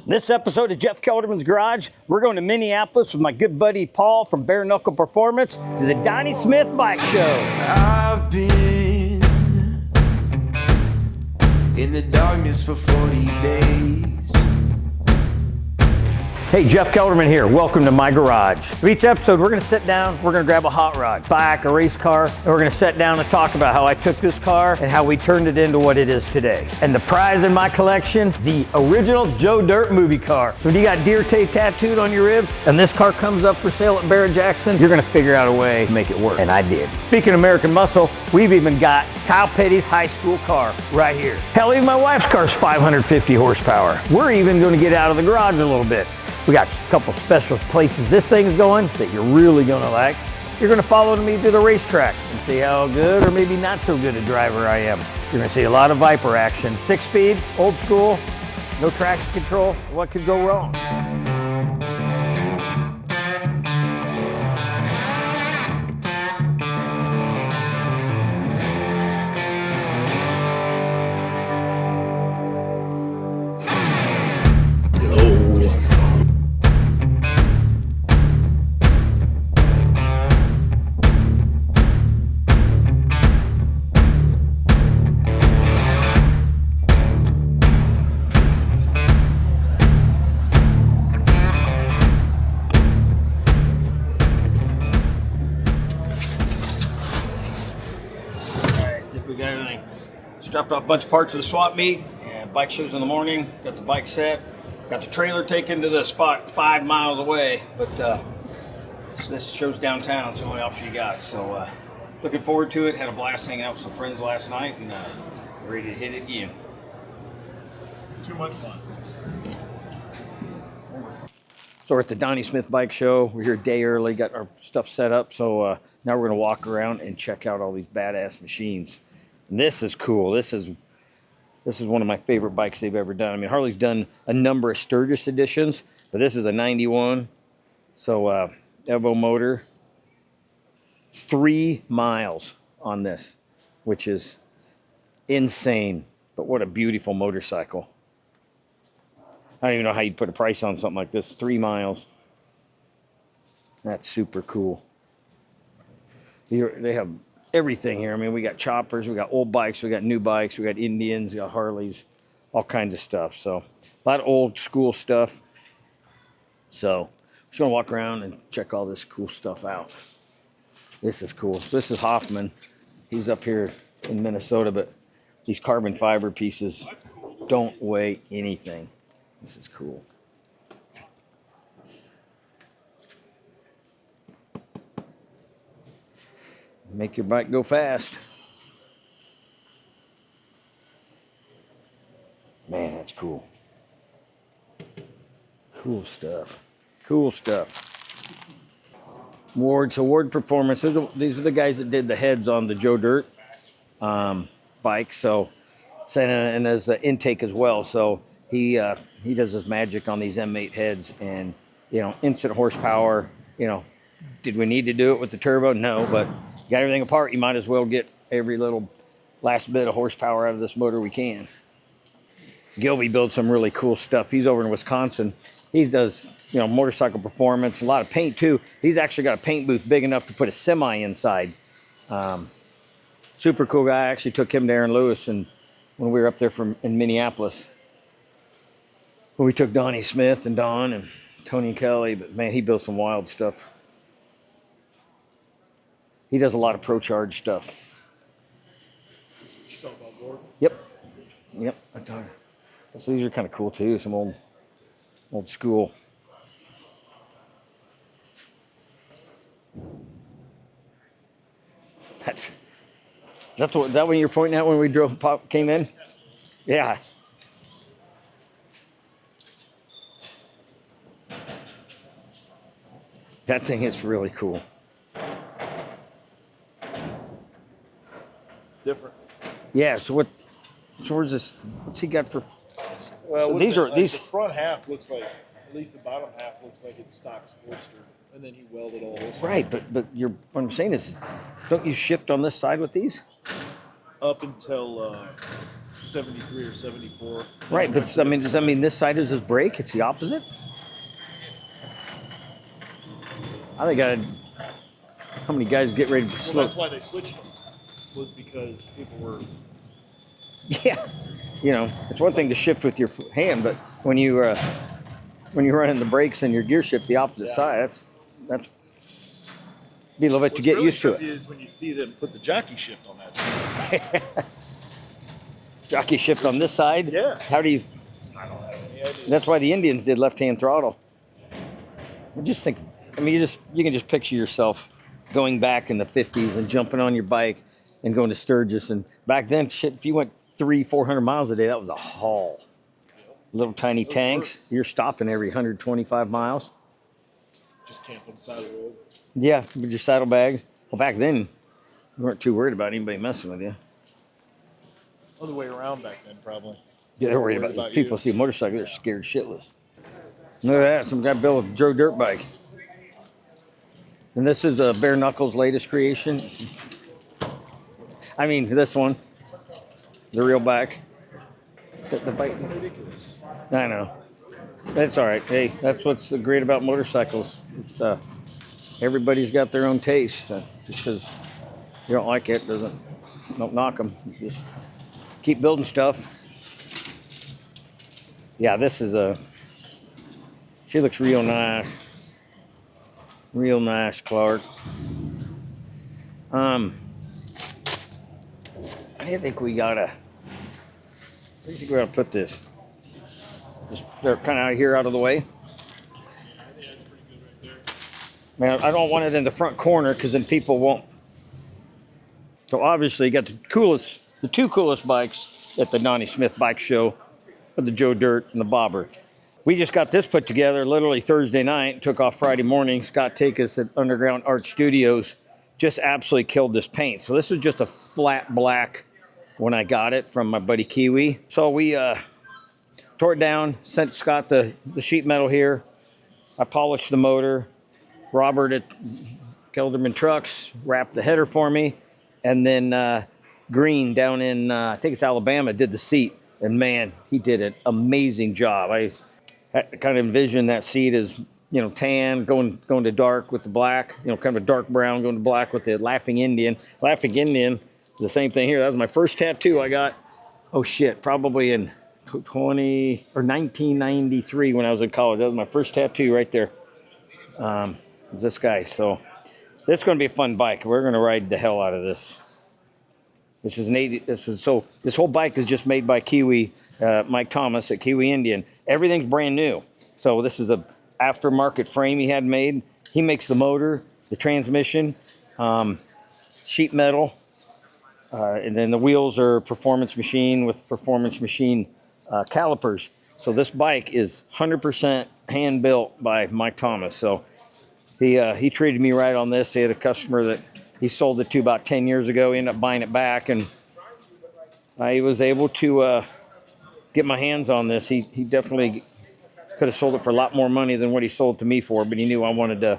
This episode of Jeff Kelderman's Garage, we're going to Minneapolis with my good buddy Paul from Bare Knuckle Performance to the Donnie Smith Bike Show. I've been in the darkness for 40 days. Hey, Jeff Kelderman here. Welcome to my garage. For each episode, we're going to sit down, we're going to grab a hot rod, bike, a race car, and we're going to sit down and talk about how I took this car and how we turned it into what it is today. And the prize in my collection, the original Joe Dirt movie car. When you got deer tape tattooed on your ribs and this car comes up for sale at Barrett Jackson, you're going to figure out a way to make it work. And I did. Speaking of American muscle, we've even got Kyle Petty's high school car right here. Hell, even my wife's car's 550 horsepower. We're even going to get out of the garage a little bit. We got a couple special places this thing's going that you're really gonna like. You're gonna follow me to the racetrack and see how good or maybe not so good a driver I am. You're gonna see a lot of Viper action. 6-speed, old school, no traction control. What could go wrong? Dropped off a bunch of parts of the swap meet and bike shows in the morning. Got the bike set. Got the trailer taken to the spot 5 miles away, but this show's downtown. It's the only option you got. So looking forward to it. Had a blast hanging out with some friends last night and ready to hit it again. Too much fun. So we're at the Donnie Smith Bike Show. We're here a day early. Got our stuff set up. So now we're gonna walk around and check out all these badass machines. And this is cool. This is one of my favorite bikes they've ever done. I mean, Harley's done a number of Sturgis editions, but this is a 91. So Evo motor. 3 miles on this, which is insane. But what a beautiful motorcycle. I don't even know how you'd put a price on something like this. 3 miles. That's super cool. They have everything here. I mean, we got choppers, we got old bikes, we got new bikes, we got Indians, we got Harleys, all kinds of stuff. So a lot of old school stuff. So I'm just gonna walk around and check all this cool stuff out. This is cool. This is Hoffman. He's up here in Minnesota, but these carbon fiber pieces don't weigh anything. This is cool. Make your bike go fast. Man, that's cool. Cool stuff. Cool stuff. Ward Performance. These are the guys that did the heads on the Joe Dirt bike. So, and there's the intake as well. So he does his magic on these M8 heads, and instant horsepower. Did we need to do it with the turbo? No, but you got everything apart, you might as well get every little last bit of horsepower out of this motor we can. Gilby builds some really cool stuff. He's over in Wisconsin. He does, motorcycle performance, a lot of paint too. He's actually got a paint booth big enough to put a semi inside. Super cool guy. I actually took him to Aaron Lewis and when we were up there in Minneapolis. When we took Donnie Smith and Don and Tony and Kelly, but man, he built some wild stuff. He does a lot of Pro Charge stuff. You talking about Gordon? Yep. So these are kind of cool too. Some old school. Is that what you're pointing at when we came in? Yeah. That thing is really cool. Different. Yeah. So where's this? What's he got for? Well, so these the front half looks like, at least the bottom half looks like it's stock Sportster, and then he welded all this. Right, but what I'm saying is, don't you shift on this side with these? Up until 73 or 74. Right, but I mean, does that mean this side is his brake? It's the opposite? I think how many guys get ready to Well, slow? that's why they switched them. Was because people were. Yeah, it's one thing to shift with your hand, but when you're running the brakes and your gear shift the opposite side, that's be a little bit to get used to it. Is when you see them put the jockey shift on that side. Jockey shift on this side. Yeah. How do you? I don't have any idea. That's why the Indians did left-hand throttle. Just think. I mean, you can just picture yourself going back in the 50s and jumping on your bike and going to Sturgis. And back then, shit, if you went 300-400 miles a day, that was a haul. Little tiny tanks. You're stopping every 125 miles. Just camp on the side of the road. Yeah, with your saddlebags. Well, back then, you weren't too worried about anybody messing with you. Other way around back then, probably. Yeah, they're worried about people see a motorcycle, they're scared shitless. Look at that, some guy built a Joe dirt bike. And this is Bare Knuckle's latest creation. I mean, this one, the real bike. The bike. Ridiculous. I know. That's all right. Hey, that's what's great about motorcycles. It's everybody's got their own taste. Just because you don't like it don't knock them. Just keep building stuff. Yeah, this is she looks real nice. Real nice, Clark. I think we gotta. Where do you think we're gonna put this? Just they're kind of out here, out of the way. Yeah, I think that's pretty good right Man, there. I don't want it in the front corner because then people won't. So obviously, you got the two coolest bikes at the Donnie Smith Bike Show, the Joe Dirt and the Bobber. We just got this put together literally Thursday night, took off Friday morning. Scott Takis at Underground Art Studios just absolutely killed this paint. So this is just a flat black when I got it from my buddy Kiwi. So we tore it down, sent Scott the sheet metal here. I polished the motor. Robert at Kelderman Trucks wrapped the header for me. And then Green down in, I think it's Alabama, did the seat. And man, he did an amazing job. I kind of envisioned that seat as, tan, going to dark with the black, kind of a dark brown going to black with the Laughing Indian. Laughing Indian is the same thing here. That was my first tattoo I got, probably in 1993 when I was in college. That was my first tattoo right there. Is this guy. So this is going to be a fun bike. We're going to ride the hell out of this. This whole bike is just made by Kiwi, Mike Thomas at Kiwi Indian. Everything's brand new. So this is a aftermarket frame he had made. He makes the motor, the transmission, sheet metal, and then the wheels are Performance Machine with Performance Machine calipers. So this bike is 100% hand built by Mike Thomas. So he treated me right on this. He had a customer that he sold it to about 10 years ago. He ended up buying it back, and I was able to get my hands on this. He definitely could have sold it for a lot more money than what he sold it to me for, but he knew I wanted to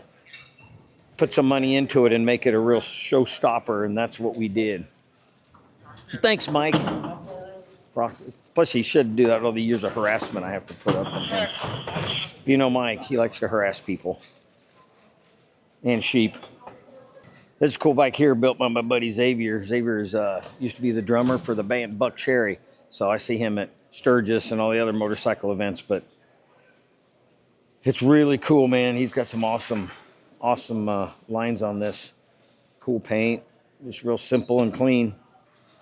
put some money into it and make it a real showstopper, and that's what we did. So thanks, Mike. Plus, he should do that all the years of harassment I have to put up on him. Mike, he likes to harass people and sheep. This is a cool bike here built by my buddy Xavier. Xavier's used to be the drummer for the band Buck Cherry. So I see him at Sturgis and all the other motorcycle events, but it's really cool, man. He's got some awesome lines on this. Cool paint, just real simple and clean.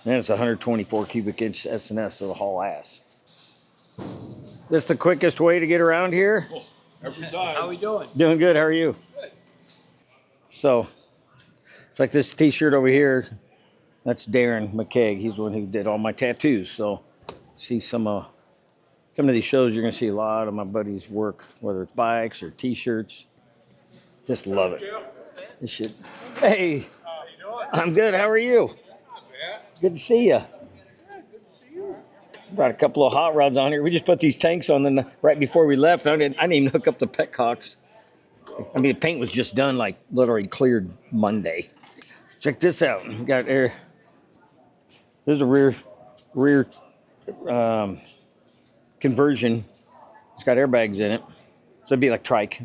And it's 124 cubic inch S&S, so the haul ass. This is the quickest way to get around here? Every time. How we doing? Doing good, how are you? Good. So, it's like this t-shirt over here, that's Darren McKeag. He's the one who did all my tattoos. So, see some, come to these shows, you're going to see a lot of my buddies' work, whether it's bikes or t-shirts. Just love it. This shit. Hey, I'm good. How are you? Good to see you. Brought a couple of hot rods on here. We just put these tanks on them right before we left. I didn't even hook up the petcocks. I mean, the paint was just done, like literally cleared Monday. Check this out. We got air. This is a rear conversion. It's got airbags in it. So it'd be like trike,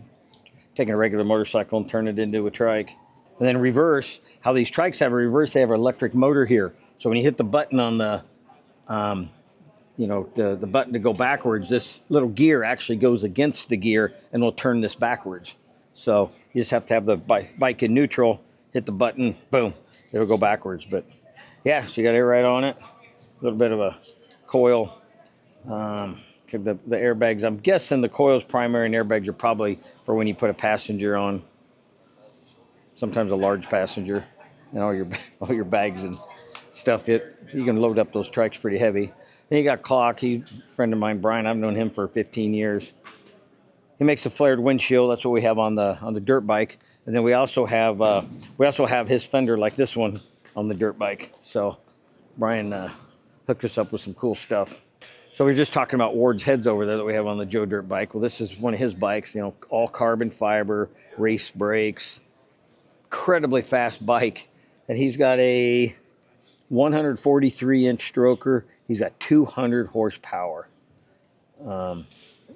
taking a regular motorcycle and turn it into a trike. And then reverse, how these trikes have a reverse, they have an electric motor here. So when you hit the button on the, the button to go backwards, this little gear actually goes against the gear and will turn this backwards. So you just have to have the bike in neutral, hit the button, boom, it'll go backwards. But yeah, so you got air right on it. A little bit of a coil. The airbags, I'm guessing the coil's primary and airbags are probably for when you put a passenger on. Sometimes a large passenger, and all your bags and stuff. You can load up those trikes pretty heavy. Then you got Clock. He's a friend of mine, Brian. I've known him for 15 years. He makes a flared windshield. That's what we have on the dirt bike. And then we also have his fender like this one on the dirt bike. So Brian hooked us up with some cool stuff. So we were just talking about Ward's heads over there that we have on the Joe dirt bike. Well, this is one of his bikes. All carbon fiber, race brakes, incredibly fast bike. And he's got a 143-inch stroker. He's got 200 horsepower.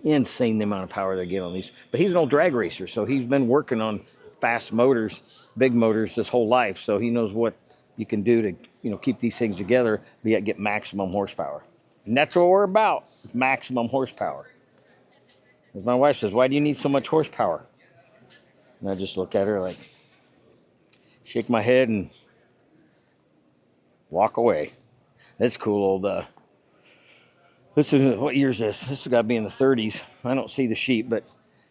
Insane the amount of power they get on these. But he's an old drag racer, so he's been working on fast motors, big motors his whole life. So he knows what you can do to keep these things together, but yet get maximum horsepower. And that's what we're about, maximum horsepower. As my wife says, why do you need so much horsepower? And I just look at her like, shake my head and walk away. That's cool old, this is, what year is this? This has got to be in the 30s. I don't see the sheet, but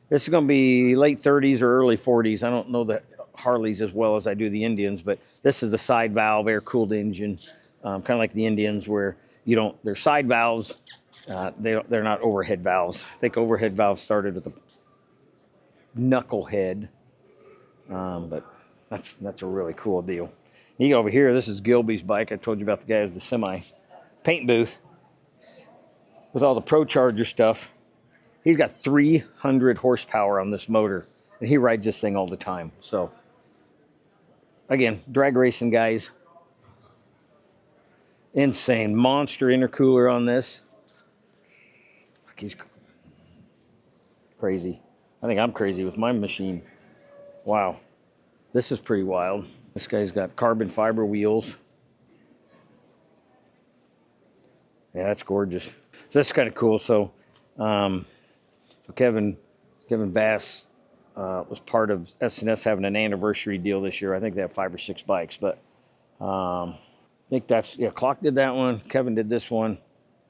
this is going to be late 30s or early 40s. I don't know the Harleys as well as I do the Indians, but this is the side valve, air-cooled engine, kind of like the Indians where they're side valves. They're not overhead valves. I think overhead valves started with the Knuckle head, but that's a really cool deal. You go over here, this is Gilby's bike. I told you about the guy who's the semi paint booth with all the Pro Charger stuff. He's got 300 horsepower on this motor, and he rides this thing all the time. So, again, drag racing guys. Insane. Monster intercooler on this. He's crazy. I think I'm crazy with my machine. Wow. This is pretty wild. This guy's got carbon fiber wheels. Yeah, that's gorgeous. So this is kind of cool. So Kevin Bass was part of S&S having an anniversary deal this year. I think they have 5 or 6 bikes, but I think that's, Clock did that one. Kevin did this one.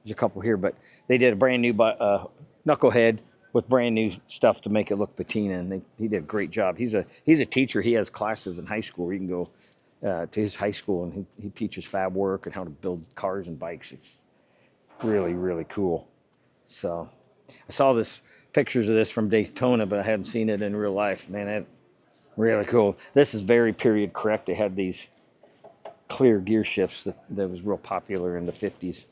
There's a couple here, but they did a brand new knucklehead with brand new stuff to make it look patina, and he did a great job. He's a teacher. He has classes in high school where you can go to his high school, and he teaches fab work and how to build cars and bikes. It's really, really cool. So I saw pictures of this from Daytona, but I hadn't seen it in real life. Man, that's really cool. This is very period correct. They had these clear gear shifts that was real popular in the 50s.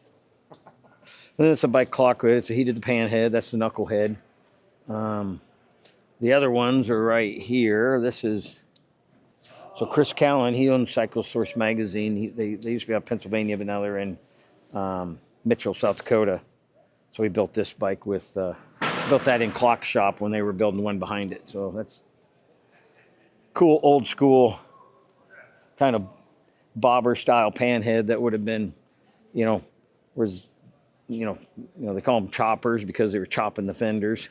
And then it's a bike Clock with. So he did the pan head. That's the knuckle head. The other ones are right here. This is, so Chris Callan, he owns Cycle Source magazine. They used to be out of Pennsylvania, but now they're in Mitchell, South Dakota. So he built this bike built that in Clock's shop when they were building one behind it. So that's cool, old school, kind of bobber style pan head that would have been, they call them choppers because they were chopping the fenders.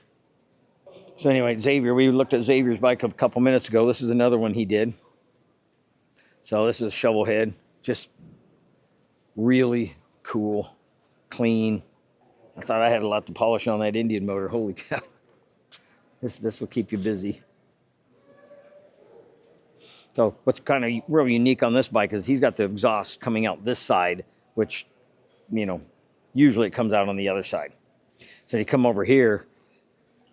So anyway, Xavier, we looked at Xavier's bike a couple minutes ago. This is another one he did. So this is a shovel head, just really cool, clean. I thought I had a lot to polish on that Indian motor. Holy cow. This will keep you busy. So what's kind of real unique on this bike is he's got the exhaust coming out this side, which, usually it comes out on the other side. So you come over here,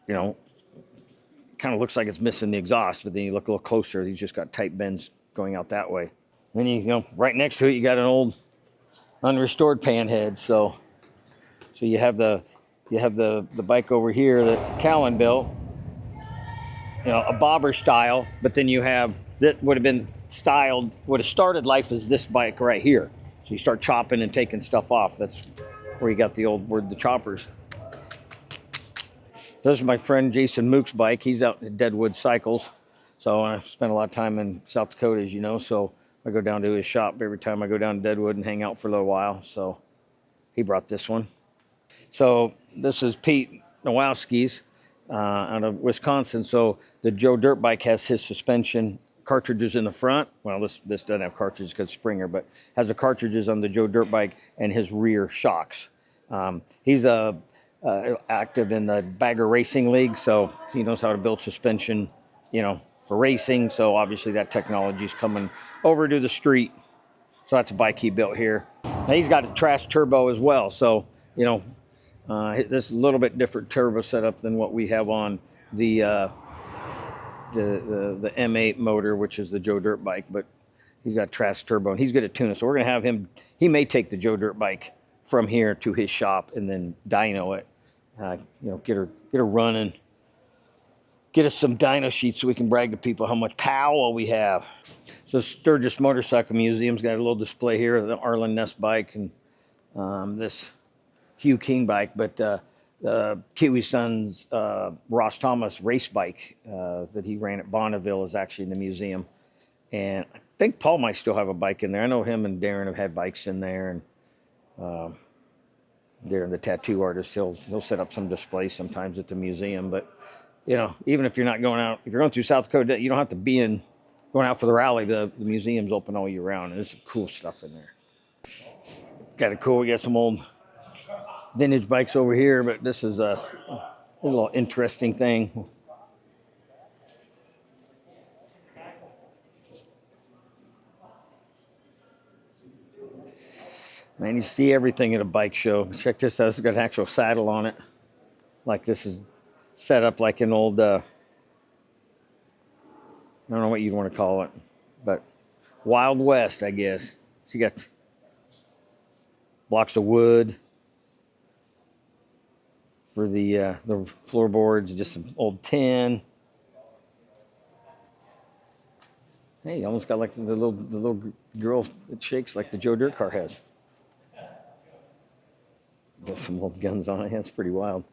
kind of looks like it's missing the exhaust, but then you look a little closer, he's just got tight bends going out that way. Then right next to it, you got an old unrestored pan head. So you have the bike over here that Callan built, a bobber style, but then you have that would have started life as this bike right here. So you start chopping and taking stuff off. That's where you got the old word, the choppers. This is my friend Jason Mook's bike. He's out at Deadwood Cycles. So I spent a lot of time in South Dakota, as you know. So I go down to his shop every time I go down to Deadwood and hang out for a little while. So he brought this one. So this is Pete Nowowski's out of Wisconsin. So the Joe Dirt bike has his suspension cartridges in the front. Well, this doesn't have cartridges because Springer, but has the cartridges on the Joe Dirt bike and his rear shocks. He's active in the Bagger Racing League, so he knows how to build suspension, for racing. So obviously that technology is coming over to the street. So that's a bike he built here. Now he's got a trash turbo as well. So, this is a little bit different turbo setup than what we have on the M8 motor, which is the Joe Dirt bike, but he's got trash turbo and he's good at tuning. So we're going to have him, he may take the Joe Dirt bike from here to his shop and then dyno it, get her running, get us some dyno sheets so we can brag to people how much power we have. So Sturgis Motorcycle Museum's got a little display here of the Arlen Ness bike and this Hugh King bike, but Kiwi Son's Ross Thomas race bike that he ran at Bonneville is actually in the museum. And I think Paul might still have a bike in there. I know him and Darren have had bikes in there, and Darren, the tattoo artist, he'll set up some displays sometimes at the museum. But even if you're not going out, if you're going through South Dakota, you don't have to be going out for the rally. The museum's open all year round, and there's some cool stuff in there. Got it cool. We got some old vintage bikes over here, but this is a little interesting thing. Man, you see everything at a bike show. Check this out. It's got an actual saddle on it. Like this is set up like an old, I don't know what you'd want to call it, but Wild West, I guess. So you got blocks of wood for the floorboards, just some old tin. Hey, you almost got like the little girl that shakes like the Joe Dirt car has. Got some old guns on it. That's pretty wild.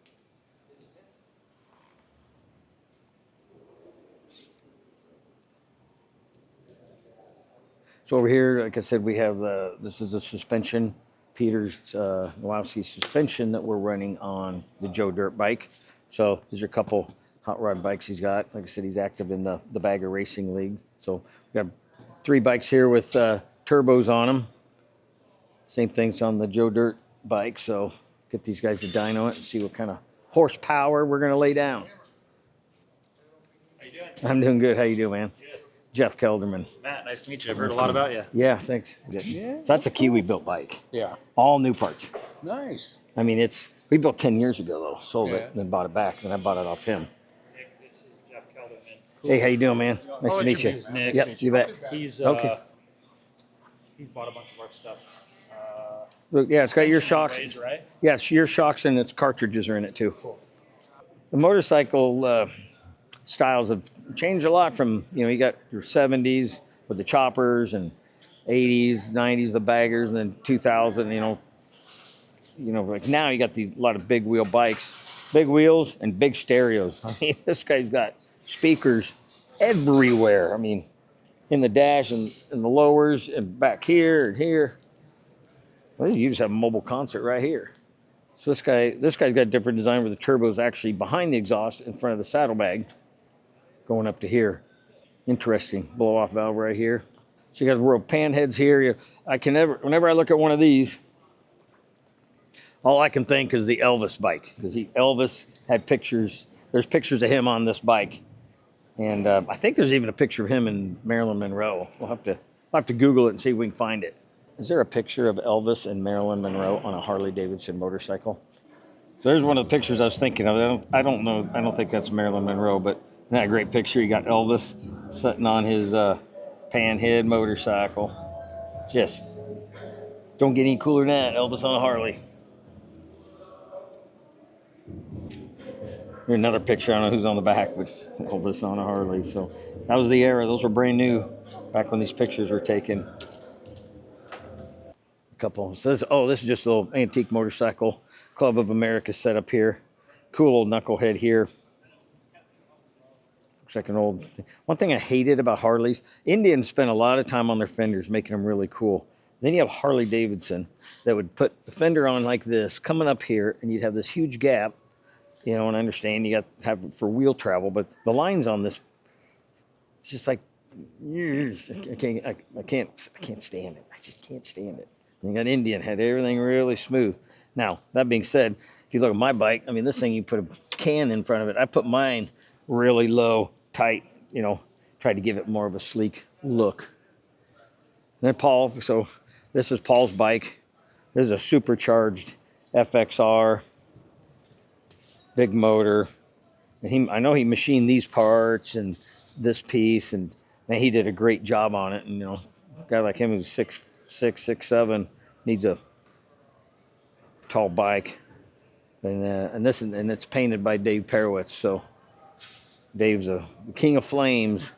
So over here, like I said, we have this is a suspension, Peter's Nowowski suspension that we're running on the Joe Dirt bike. So these are a couple hot rod bikes he's got. Like I said, he's active in the Bagger Racing League. So we got 3 bikes here with turbos on them. Same thing's on the Joe Dirt bike. So get these guys to dyno it and see what kind of horsepower we're going to lay down. How you doing? I'm doing good. How you doing, man? Good. Jeff Kelderman. Matt, nice to meet you. I've heard a lot about you. Yeah, thanks. Yeah. So that's a Kiwi built bike. Yeah. All new parts. Nice. I mean, we built 10 years ago though. Sold it and then bought it back. And I bought it off him. Nick, this is Jeff Kelderman. Hey, how you doing, man? Nice to meet you. Nick. Yep, you bet. He's okay. He's bought a bunch of our stuff. Look, yeah, it's got your shocks. Ways, right? Yeah, it's your shocks and its cartridges are in it too. Cool. The motorcycle styles have changed a lot from, you got your 70s with the choppers and 80s, 90s, the baggers, and then 2000, like now you got a lot of big wheel bikes, big wheels and big stereos. I mean, this guy's got speakers everywhere. I mean, in the dash and the lowers and back here and here. Well, you just have a mobile concert right here. So this guy's got a different design where the turbo is actually behind the exhaust in front of the saddlebag, going up to here. Interesting blow off valve right here. So you got the real pan heads here. Whenever I look at one of these, all I can think is the Elvis bike, because Elvis had pictures. There's pictures of him on this bike, and I think there's even a picture of him in Marilyn Monroe. We'll have to Google it and see if we can find it. Is there a picture of Elvis and Marilyn Monroe on a Harley Davidson motorcycle? So there's one of the pictures I was thinking of. I don't know. I don't think that's Marilyn Monroe, but isn't that a great picture? You got Elvis sitting on his panhead motorcycle. Just don't get any cooler than that. Elvis on a Harley. Here's another picture. I don't know who's on the back, but Elvis on a Harley. So that was the era. Those were brand new back when these pictures were taken. A couple. So this is just a little antique motorcycle Club of America setup here. Cool old knucklehead here. Looks like an old. One thing I hated about Harleys, Indians spent a lot of time on their fenders making them really cool. Then you have Harley Davidson that would put the fender on like this, coming up here, and you'd have this huge gap. You know, and I understand you got to have it for wheel travel, but the lines on this, it's just like, I can't stand it. I just can't stand it. And you got Indian, had everything really smooth. Now, that being said, if you look at my bike, I mean, this thing, you put a can in front of it. I put mine really low, tight, you know, tried to give it more of a sleek look. And then Paul, so this is Paul's bike. This is a supercharged FXR. Big motor, and I know he machined these parts and this piece, and man, he did a great job on it. And you know, a guy like him who's 6'6", 6'7", needs a tall bike. And it's painted by Dave Perowitz. So Dave's the king of flames.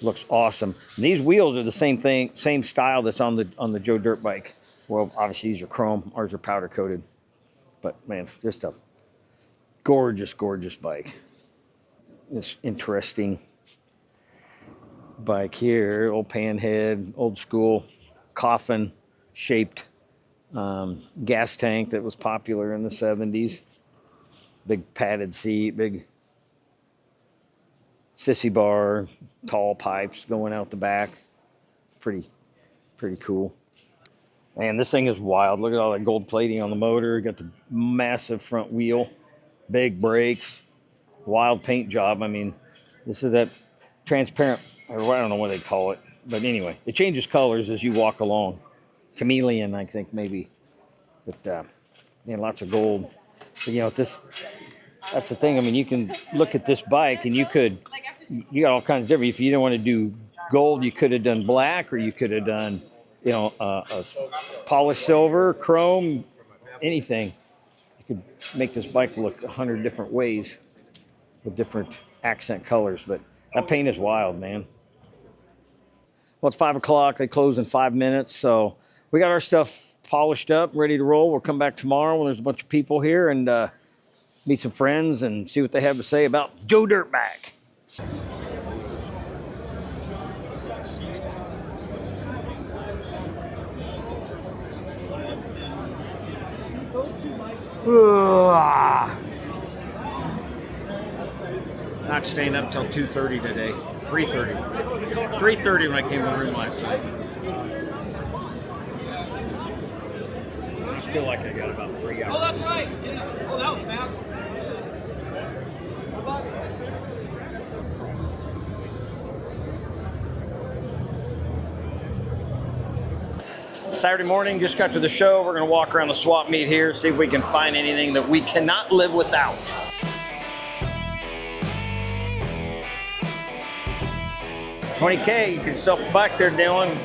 Looks awesome. And these wheels are the same style that's on the Joe Dirt bike. Well, obviously these are chrome, ours are powder coated, but man, just a gorgeous, gorgeous bike. This interesting bike here, old panhead, old school coffin shaped gas tank that was popular in the 70s. Big padded seat, big sissy bar, tall pipes going out the back. Pretty cool. Man, this thing is wild. Look at all that gold plating on the motor. Got the massive front wheel. Big brakes, wild paint job. I mean, this is that transparent, or I don't know what they call it. But anyway, it changes colors as you walk along. Chameleon, I think, maybe. But, man, lots of gold. But, you know, that's the thing. I mean, you can look at this bike and you got all kinds of different. If you didn't want to do gold, you could have done black, or you could have done, you know, a polished silver, chrome, anything. Could make this bike look 100 different ways with different accent colors, but that paint is wild, man. Well, it's 5 o'clock. They close in 5 minutes, so we got our stuff polished up, ready to roll. We'll come back tomorrow when there's a bunch of people here and meet some friends and see what they have to say about Joe Dirtbag. Not staying up till 2:30 today. 3:30. 3:30 when I came to the room last night. I just feel like I got about 3 hours. Oh, that's right. Yeah. Oh, that was bad. Saturday morning, just got to the show. We're going to walk around the swap meet here, see if we can find anything that we cannot live without. $20K, you can sell back there, Dylan.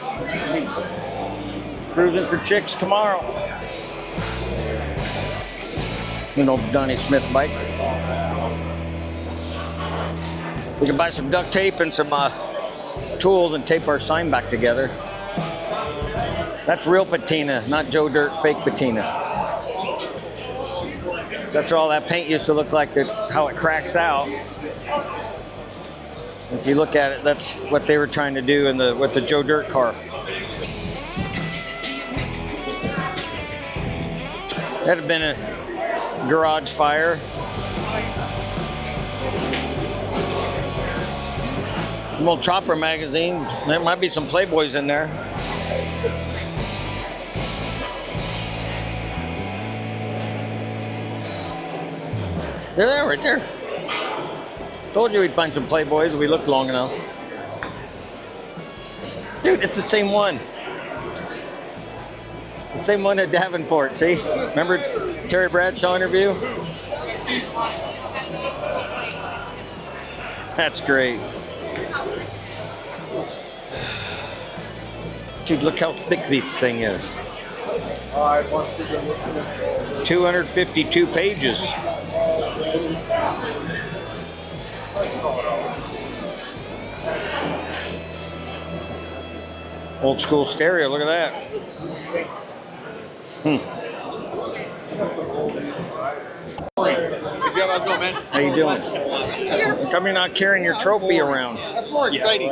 Cruising for chicks tomorrow. An old Donnie Smith bike. We can buy some duct tape and some tools and tape our sign back together. That's real patina, not Joe Dirt fake patina. That's all that paint used to look like, that's how it cracks out. If you look at it, that's what they were trying to do with the Joe Dirt car. That had been a garage fire. An old Chopper magazine. There might be some Playboys in there. They're there, right there. Told you we'd find some Playboys if we looked long enough. Dude, it's the same one. The same one at Davenport, see? Remember Terry Bradshaw interview? That's great. Dude, look how thick this thing is. 252 pages. Old school stereo, look at that. How's it going, man? How you doing? How come you're not carrying your trophy around? That's more exciting.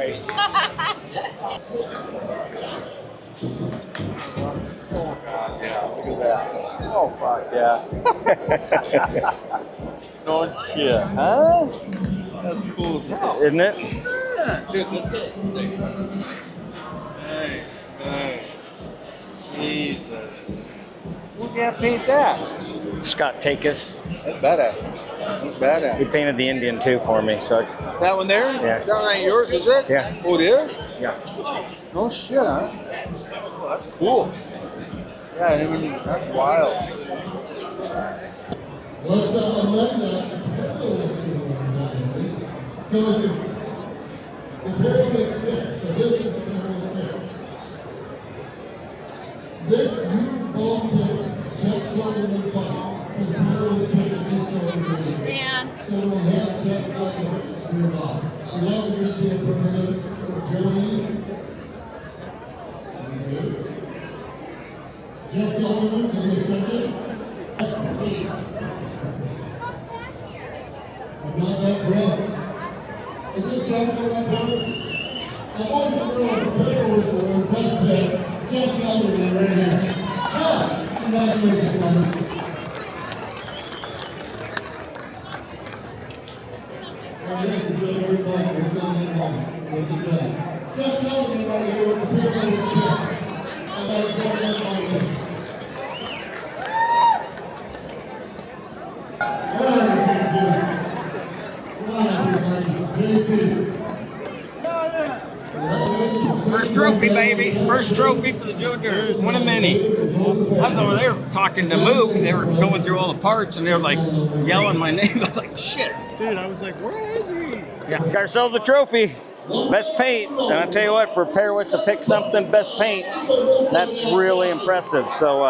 Oh, fuck yeah. No shit. Huh? That's cool as hell. Isn't it? Yeah. Dude, this is sick. Hey, hey. Jesus. Who can't paint that? Scott Takis. That's badass. That's badass. He painted the Indian too for me. So That one there? Yeah. That one ain't yours, is it? Yeah. Oh, it is? yeah. No shit, huh? Oh, that's cool. Yeah, I mean, that's wild. Let's amend that. The pyramid's fixed, so this is the pyramid's fixed. This new ball pit, Jeff Kelderman's ball, the pyramid's fixed this pyramid. Man. So we'll have Jeff Kelderman do it all. We have to get to a person for Jody. Jeff Kelderman, give me a second. That's 8. I'm not that drunk. Is this Jeff Kelderman? I want you to know the paperwork for the best bet. Jeff Kelderman right here. Jeff, congratulations, brother. Yes, we're doing very well. We're doing well. We're doing well. Jeff Kelderman right here with the pyramid spin. I got a great one right here. All right, JT. Come on, everybody. JT. First trophy, baby. First trophy for the Joe Dirt. One of many. I was over there talking to Mook. They were going through all the parts, and they were like yelling my name. I was like, shit. Dude, I was like, where is he? Yeah. Got ourselves a trophy. Best paint. And I tell you what, for Pairwitz to pick something, best paint, that's really impressive. So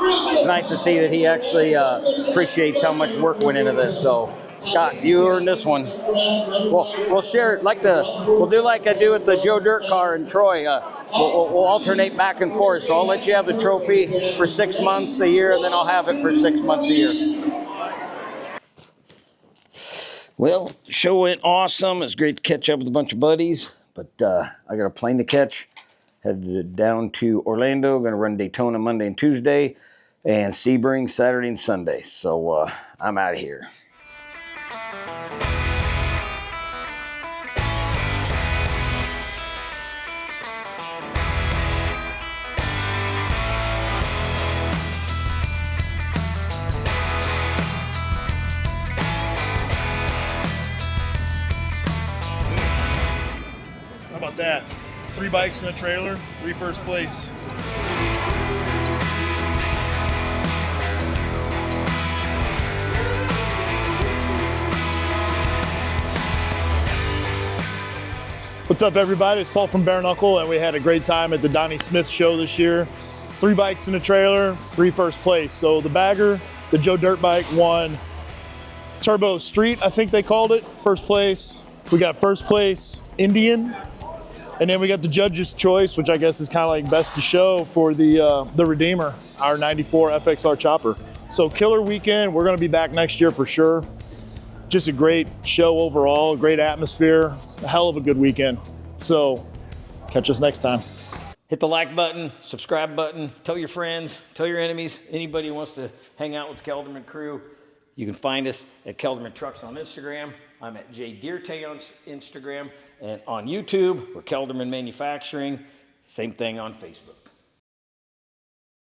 it's nice to see that he actually appreciates how much work went into this. So Scott, you earned this one. We'll share it we'll do like I do with the Joe Dirt car in Troy. We'll alternate back and forth. So I'll let you have the trophy for 6 months a year, and then I'll have it for 6 months a year. Well, the show went awesome. It's great to catch up with a bunch of buddies, but I got a plane to catch. Headed down to Orlando. Going to run Daytona Monday and Tuesday, and Sebring Saturday and Sunday. So I'm out of here. How about that? 3 bikes in a trailer, 3 first place. What's up, everybody? It's Paul from Bare Knuckle, and we had a great time at the Donnie Smith Show this year. 3 bikes in a trailer, 3 first place. So the bagger, the Joe Dirt bike, won Turbo Street, I think they called it, first place. We got first place Indian, and then we got the judge's choice, which I guess is kind of like best to show for the Redeemer, our 94 FXR chopper. So killer weekend. We're going to be back next year for sure. Just a great show overall, a great atmosphere, a hell of a good weekend. So catch us next time. Hit the like button, subscribe button, tell your friends, tell your enemies, anybody who wants to hang out with the Kelderman crew. You can find us at Kelderman Trucks on Instagram. I'm at jdierte on Instagram. And on YouTube, we're Kelderman Manufacturing. Same thing on Facebook.